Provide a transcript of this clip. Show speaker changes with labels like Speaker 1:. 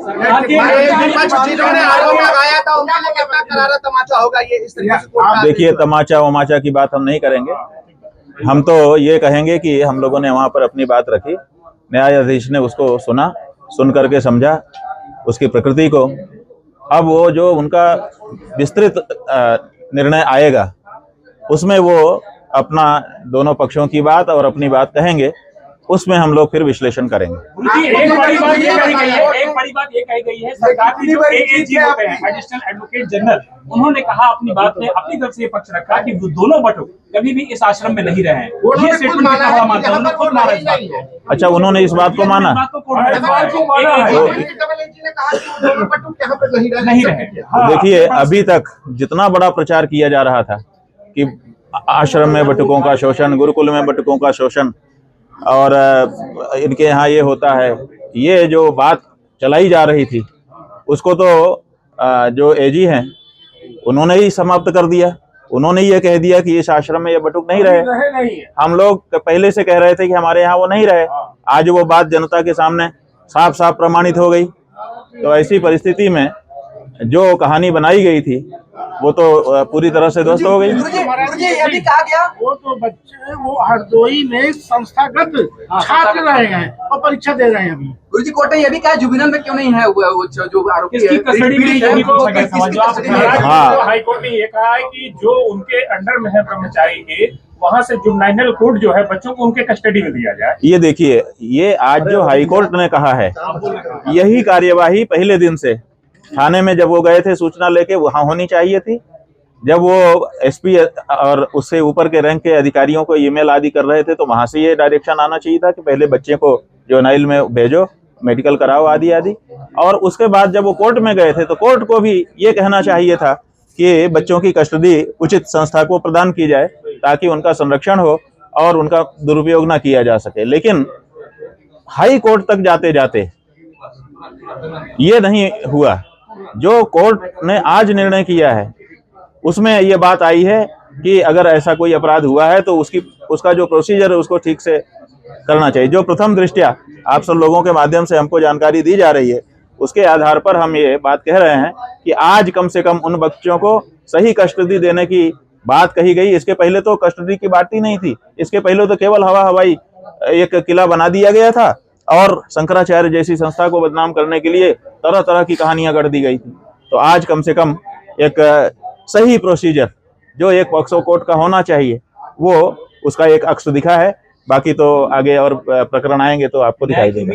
Speaker 1: जिन्होंने आरोप लगाया था उनके लिए कितना करारा तमाचा होगा ये इस तरीके से?
Speaker 2: देखिए, तमाचा वमाचा की बात हम नहीं करेंगे। हम तो ये कहेंगे कि हम लोगों ने वहां पर अपनी बात रखी, न्यायाधीश ने उसको सुना, सुन करके समझा उसकी प्रकृति को। अब वो जो उनका विस्तृत निर्णय आएगा उसमें वो अपना दोनों पक्षों की बात और अपनी बात कहेंगे, उसमें हम लोग फिर विश्लेषण करेंगे।
Speaker 3: एक बड़ी बात ये कही गई है सरकार की जो एएजी होते हैं, एडिशनल एडवोकेट जनरल, उन्होंने कहा अपनी बात में अपनी तरफ से ये पक्ष रखा कि वो दोनों बटुक कभी भी इस आश्रम में नहीं रहे हैं। ये स्टेटमेंट कितना हुआ मानता है? उन्होंने खुद माना इस बात को।
Speaker 2: अच्छा, उन्होंने इस बात को माना?
Speaker 3: नहीं रहे।
Speaker 2: देखिए, अभी तक जितना बड़ा प्रचार किया जा रहा था कि आश्रम में बटुकों का शोषण, गुरुकुल में बटुकों का शोषण और इनके यहाँ ये होता है, ये जो बात चलाई जा रही थी उसको तो जो एजी हैं उन्होंने ही समाप्त कर दिया। उन्होंने ये कह दिया कि इस आश्रम में ये बटुक नहीं रहे। हम लोग पहले से कह रहे थे कि हमारे यहाँ वो नहीं रहे, आज वो बात जनता के सामने साफ साफ प्रमाणित हो गई। तो ऐसी परिस्थिति में जो कहानी बनाई गई थी वो तो पूरी तरह से ध्वस्त हो गई।
Speaker 1: ये भी कहा गया
Speaker 4: वो तो बच्चे वो हरदोई में संस्थागत छात्र रहे हैं और परीक्षा दे रहे हैं अभी।
Speaker 1: गुरुजी कोर्ट ने ये भी कहा जुबिनल में क्यों नहीं है वो जो आरोपी है?
Speaker 3: हाईकोर्ट ने ये कहा है कि जो उनके अंडर में है ब्रह्मचारी के, वहां से जुवेनाइल कोर्ट जो है बच्चों को उनके कस्टडी में दिया जाए।
Speaker 2: ये देखिए, ये आज जो हाईकोर्ट ने कहा है, यही कार्यवाही पहले दिन से थाने में जब वो गए थे सूचना लेके वहां होनी चाहिए थी। जब वो एसपी और उससे ऊपर के रैंक के अधिकारियों को ईमेल आदि कर रहे थे तो वहां से ये डायरेक्शन आना चाहिए था कि पहले बच्चे को जुवेनाइल में भेजो, मेडिकल कराओ आदि आदि। और उसके बाद जब वो कोर्ट में गए थे तो कोर्ट को भी ये कहना चाहिए था कि बच्चों की कस्टडी उचित संस्था को प्रदान की जाए ताकि उनका संरक्षण हो और उनका दुरुपयोग ना किया जा सके। लेकिन हाई कोर्ट तक जाते जाते ये नहीं हुआ। जो कोर्ट ने आज निर्णय किया है उसमें ये बात आई है कि अगर ऐसा कोई अपराध हुआ है तो उसका जो प्रोसीजर है उसको ठीक से करना चाहिए। जो प्रथम दृष्टया आप सब लोगों के माध्यम से हमको जानकारी दी जा रही है उसके आधार पर हम ये बात कह रहे हैं कि आज कम से कम उन बच्चों को सही कस्टडी देने की बात कही गई। इसके पहले तो कस्टडी की बात ही नहीं थी। इसके पहले तो केवल हवाई एक किला बना दिया गया था और शंकराचार्य जैसी संस्था को बदनाम करने के लिए तरह तरह की कहानियां गढ़ दी गई थी। तो आज कम से कम एक सही प्रोसीजर जो एक पॉक्सो कोर्ट का होना चाहिए वो उसका एक अक्ष दिखा है। बाकी तो आगे और प्रकरण आएंगे तो आपको दिखाई देगा।